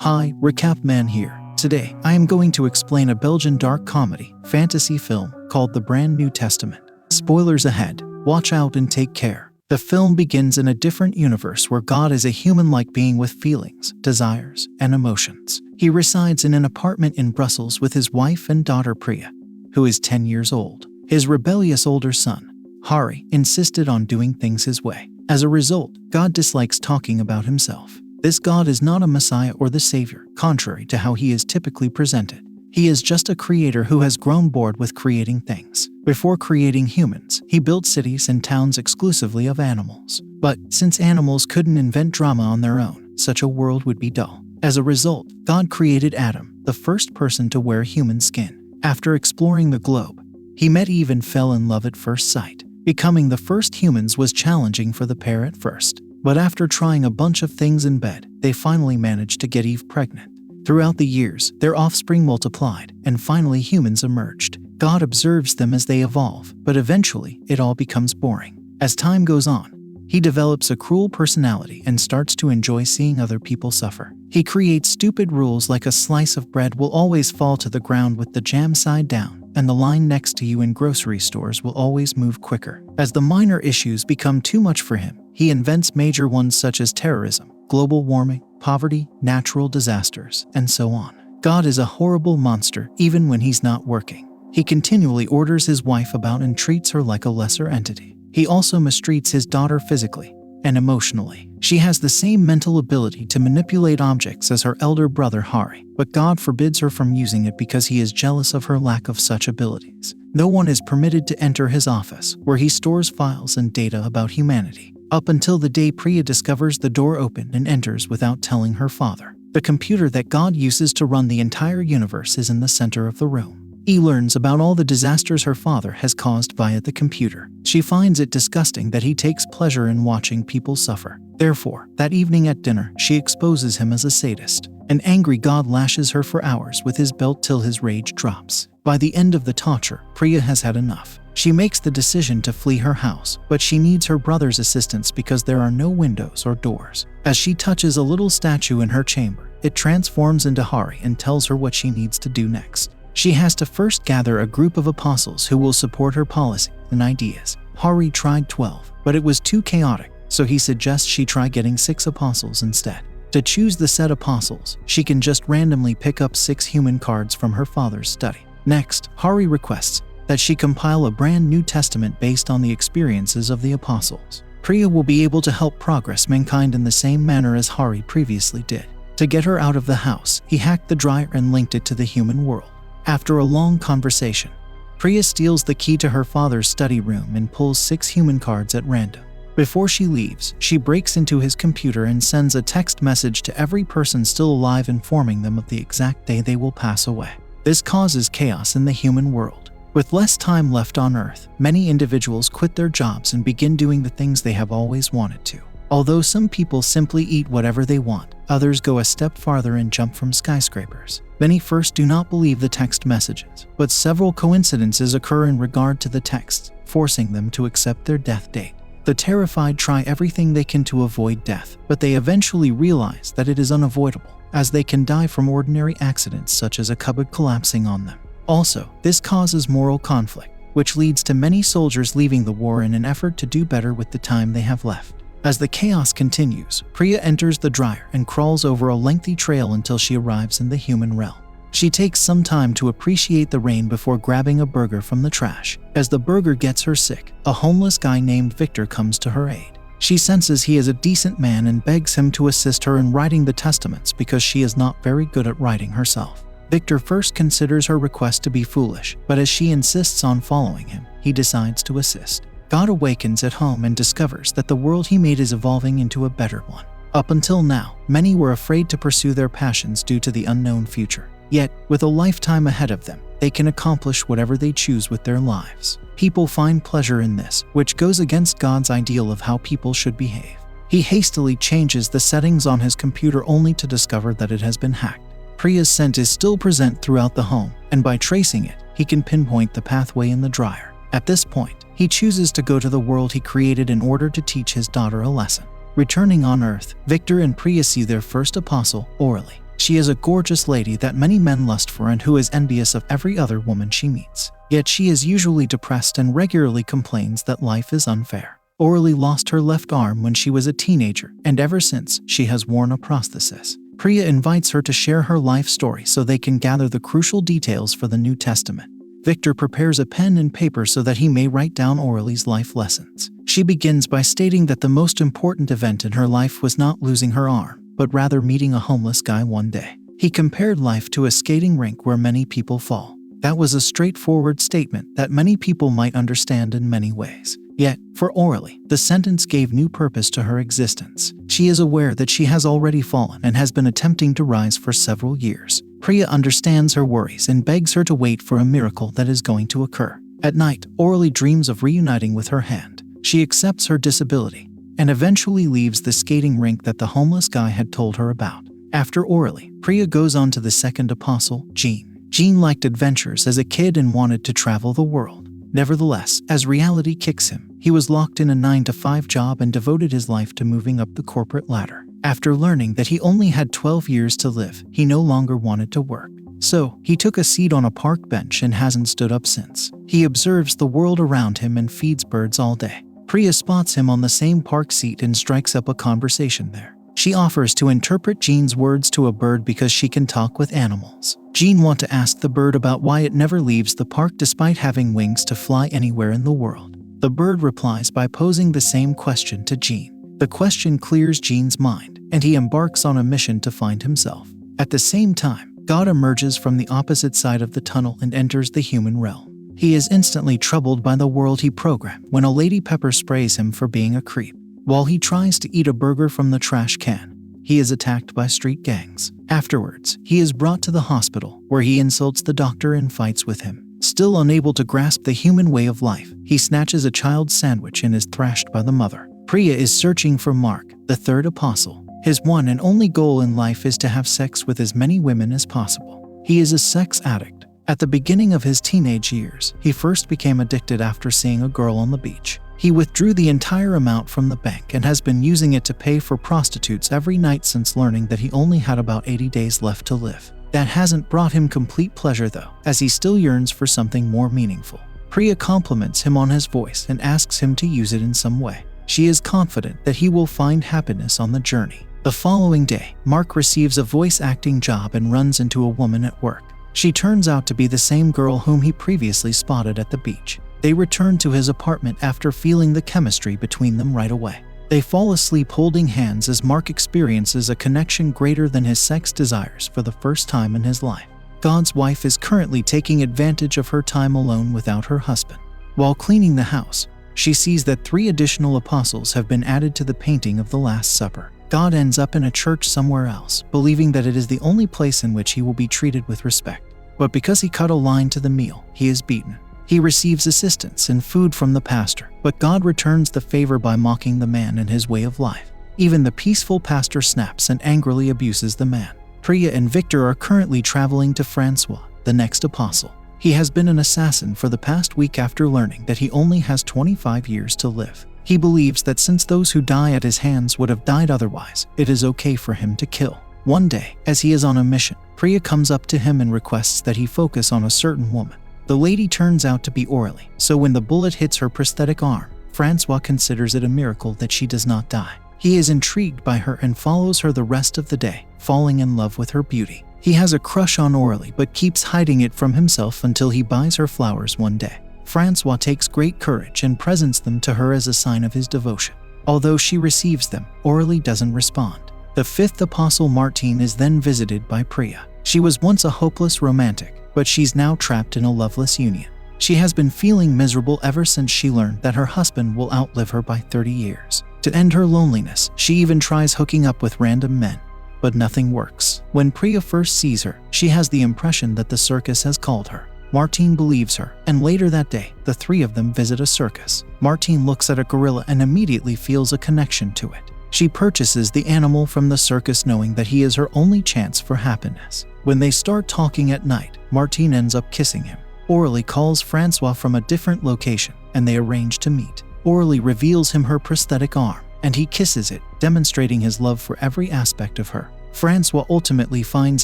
Hi, Recap Man here. Today, I am going to explain a Belgian dark comedy, fantasy film called The Brand New Testament. Spoilers ahead, watch out and take care. The film begins in a different universe where God is a human-like being with feelings, desires, and emotions. He resides in an apartment in Brussels with his wife and daughter Priya, who is 10 years old. His rebellious older son, Hari, insisted on doing things his way. As a result, God dislikes talking about himself. This God is not a Messiah or the Savior, contrary to how he is typically presented. He is just a creator who has grown bored with creating things. Before creating humans, he built cities and towns exclusively of animals. But since animals couldn't invent drama on their own, such a world would be dull. As a result, God created Adam, the first person to wear human skin. After exploring the globe, he met Eve and fell in love at first sight. Becoming the first humans was challenging for the pair at first. But after trying a bunch of things in bed, they finally managed to get Eve pregnant. Throughout the years, their offspring multiplied, and finally humans emerged. God observes them as they evolve, but eventually, it all becomes boring. As time goes on, he develops a cruel personality and starts to enjoy seeing other people suffer. He creates stupid rules like a slice of bread will always fall to the ground with the jam side down, and the line next to you in grocery stores will always move quicker. As the minor issues become too much for him, he invents major ones such as terrorism, global warming, poverty, natural disasters, and so on. God is a horrible monster even when he's not working. He continually orders his wife about and treats her like a lesser entity. He also mistreats his daughter physically and emotionally. She has the same mental ability to manipulate objects as her elder brother Hari, but God forbids her from using it because he is jealous of her lack of such abilities. No one is permitted to enter his office, where he stores files and data about humanity, up until the day Priya discovers the door open and enters without telling her father. The computer that God uses to run the entire universe is in the center of the room. He learns about all the disasters her father has caused via the computer. She finds it disgusting that he takes pleasure in watching people suffer. Therefore, that evening at dinner, she exposes him as a sadist. An angry God lashes her for hours with his belt till his rage drops. By the end of the torture, Priya has had enough. She makes the decision to flee her house, but she needs her brother's assistance because there are no windows or doors. As she touches a little statue in her chamber, it transforms into Hari and tells her what she needs to do next. She has to first gather a group of apostles who will support her policy and ideas. Hari tried 12, but it was too chaotic, so he suggests she try getting 6 apostles instead. To choose the said apostles, she can just randomly pick up 6 human cards from her father's study. Next, Hari requests that she compile a brand new testament based on the experiences of the apostles. Priya will be able to help progress mankind in the same manner as Hari previously did. To get her out of the house, he hacked the dryer and linked it to the human world. After a long conversation, Priya steals the key to her father's study room and pulls 6 human cards at random. Before she leaves, she breaks into his computer and sends a text message to every person still alive informing them of the exact day they will pass away. This causes chaos in the human world. With less time left on Earth, many individuals quit their jobs and begin doing the things they have always wanted to. Although some people simply eat whatever they want, others go a step farther and jump from skyscrapers. Many first do not believe the text messages, but several coincidences occur in regard to the texts, forcing them to accept their death date. The terrified try everything they can to avoid death, but they eventually realize that it is unavoidable, as they can die from ordinary accidents such as a cupboard collapsing on them. Also, this causes moral conflict, which leads to many soldiers leaving the war in an effort to do better with the time they have left. As the chaos continues, Priya enters the dryer and crawls over a lengthy trail until she arrives in the human realm. She takes some time to appreciate the rain before grabbing a burger from the trash. As the burger gets her sick, a homeless guy named Victor comes to her aid. She senses he is a decent man and begs him to assist her in writing the testaments because she is not very good at writing herself. Victor first considers her request to be foolish, but as she insists on following him, he decides to assist. God awakens at home and discovers that the world he made is evolving into a better one. Up until now, many were afraid to pursue their passions due to the unknown future. Yet, with a lifetime ahead of them, they can accomplish whatever they choose with their lives. People find pleasure in this, which goes against God's ideal of how people should behave. He hastily changes the settings on his computer only to discover that it has been hacked. Priya's scent is still present throughout the home, and by tracing it, he can pinpoint the pathway in the dryer. At this point, he chooses to go to the world he created in order to teach his daughter a lesson. Returning on Earth, Victor and Priya see their first apostle orally. She is a gorgeous lady that many men lust for and who is envious of every other woman she meets. Yet she is usually depressed and regularly complains that life is unfair. Orly lost her left arm when she was a teenager, and ever since, she has worn a prosthesis. Priya invites her to share her life story so they can gather the crucial details for the New Testament. Victor prepares a pen and paper so that he may write down Orly's life lessons. She begins by stating that the most important event in her life was not losing her arm, but rather meeting a homeless guy one day. He compared life to a skating rink where many people fall. That was a straightforward statement that many people might understand in many ways. Yet, for Orly, the sentence gave new purpose to her existence. She is aware that she has already fallen and has been attempting to rise for several years. Priya understands her worries and begs her to wait for a miracle that is going to occur. At night, Orly dreams of reuniting with her hand. She accepts her disability and eventually leaves the skating rink that the homeless guy had told her about. After Orly, Priya goes on to the second apostle, Jean. Jean liked adventures as a kid and wanted to travel the world. Nevertheless, as reality kicks him, he was locked in a 9-to-5 job and devoted his life to moving up the corporate ladder. After learning that he only had 12 years to live, he no longer wanted to work. So, he took a seat on a park bench and hasn't stood up since. He observes the world around him and feeds birds all day. Priya spots him on the same park seat and strikes up a conversation there. She offers to interpret Jean's words to a bird because she can talk with animals. Jean wants to ask the bird about why it never leaves the park despite having wings to fly anywhere in the world. The bird replies by posing the same question to Jean. The question clears Jean's mind, and he embarks on a mission to find himself. At the same time, God emerges from the opposite side of the tunnel and enters the human realm. He is instantly troubled by the world he programmed when a lady pepper sprays him for being a creep. While he tries to eat a burger from the trash can, he is attacked by street gangs. Afterwards, he is brought to the hospital, where he insults the doctor and fights with him. Still unable to grasp the human way of life, he snatches a child's sandwich and is thrashed by the mother. Priya is searching for Mark, the third apostle. His one and only goal in life is to have sex with as many women as possible. He is a sex addict. At the beginning of his teenage years, he first became addicted after seeing a girl on the beach. He withdrew the entire amount from the bank and has been using it to pay for prostitutes every night since learning that he only had about 80 days left to live. That hasn't brought him complete pleasure though, as he still yearns for something more meaningful. Priya compliments him on his voice and asks him to use it in some way. She is confident that he will find happiness on the journey. The following day, Mark receives a voice acting job and runs into a woman at work. She turns out to be the same girl whom he previously spotted at the beach. They return to his apartment after feeling the chemistry between them right away. They fall asleep holding hands as Mark experiences a connection greater than his sex desires for the first time in his life. God's wife is currently taking advantage of her time alone without her husband. While cleaning the house, she sees that 3 additional apostles have been added to the painting of the Last Supper. God ends up in a church somewhere else, believing that it is the only place in which he will be treated with respect. But because he cut a line to the meal, he is beaten. He receives assistance and food from the pastor, but God returns the favor by mocking the man and his way of life. Even the peaceful pastor snaps and angrily abuses the man. Priya and Victor are currently traveling to Francois, the next apostle. He has been an assassin for the past week after learning that he only has 25 years to live. He believes that since those who die at his hands would have died otherwise, it is okay for him to kill. One day, as he is on a mission, Priya comes up to him and requests that he focus on a certain woman. The lady turns out to be Orly, so when the bullet hits her prosthetic arm, Francois considers it a miracle that she does not die. He is intrigued by her and follows her the rest of the day, falling in love with her beauty. He has a crush on Orly but keeps hiding it from himself until he buys her flowers one day. Francois takes great courage and presents them to her as a sign of his devotion. Although she receives them, Orly doesn't respond. The 5th apostle Martine is then visited by Priya. She was once a hopeless romantic, but she's now trapped in a loveless union. She has been feeling miserable ever since she learned that her husband will outlive her by 30 years. To end her loneliness, she even tries hooking up with random men, but nothing works. When Priya first sees her, she has the impression that the circus has called her. Martine believes her, and later that day, the 3 of them visit a circus. Martine looks at a gorilla and immediately feels a connection to it. She purchases the animal from the circus knowing that he is her only chance for happiness. When they start talking at night, Martine ends up kissing him. Orly calls Francois from a different location, and they arrange to meet. Orly reveals him her prosthetic arm, and he kisses it, demonstrating his love for every aspect of her. Francois ultimately finds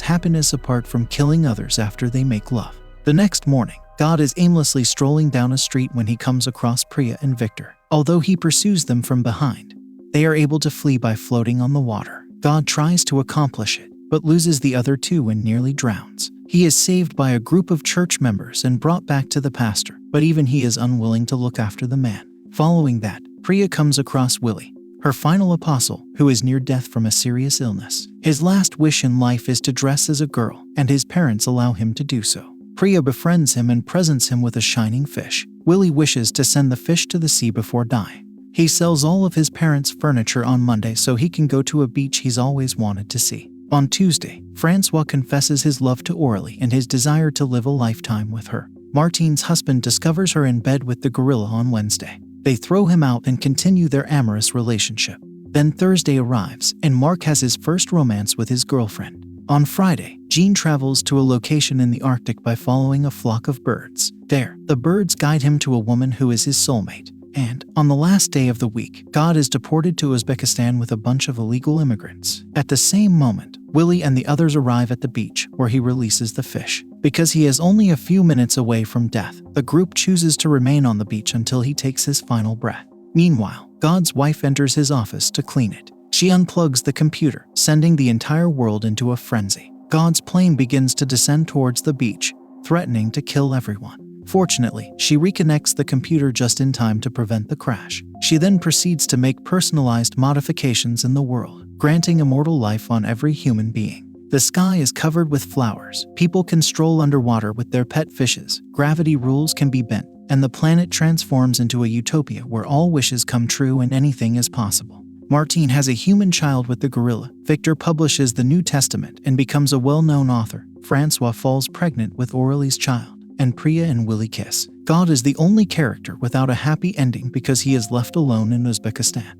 happiness apart from killing others after they make love. The next morning, God is aimlessly strolling down a street when he comes across Priya and Victor. Although he pursues them from behind, they are able to flee by floating on the water. God tries to accomplish it, but loses the other two and nearly drowns. He is saved by a group of church members and brought back to the pastor, but even he is unwilling to look after the man. Following that, Priya comes across Willie, her final apostle, who is near death from a serious illness. His last wish in life is to dress as a girl, and his parents allow him to do so. Priya befriends him and presents him with a shining fish. Willie wishes to send the fish to the sea before dying. He sells all of his parents' furniture on Monday so he can go to a beach he's always wanted to see. On Tuesday, Francois confesses his love to Aurélie and his desire to live a lifetime with her. Martine's husband discovers her in bed with the gorilla on Wednesday. They throw him out and continue their amorous relationship. Then Thursday arrives, and Mark has his first romance with his girlfriend. On Friday, Jean travels to a location in the Arctic by following a flock of birds. There, the birds guide him to a woman who is his soulmate. And, on the last day of the week, God is deported to Uzbekistan with a bunch of illegal immigrants. At the same moment, Willie and the others arrive at the beach, where he releases the fish. Because he is only a few minutes away from death, the group chooses to remain on the beach until he takes his final breath. Meanwhile, God's wife enters his office to clean it. She unplugs the computer, sending the entire world into a frenzy. God's plane begins to descend towards the beach, threatening to kill everyone. Fortunately, she reconnects the computer just in time to prevent the crash. She then proceeds to make personalized modifications in the world, granting immortal life on every human being. The sky is covered with flowers, people can stroll underwater with their pet fishes, gravity rules can be bent, and the planet transforms into a utopia where all wishes come true and anything is possible. Martine has a human child with the gorilla. Victor publishes the New Testament and becomes a well-known author. Francois falls pregnant with Aurélie's child, and Priya and Willie kiss. God is the only character without a happy ending because he is left alone in Uzbekistan.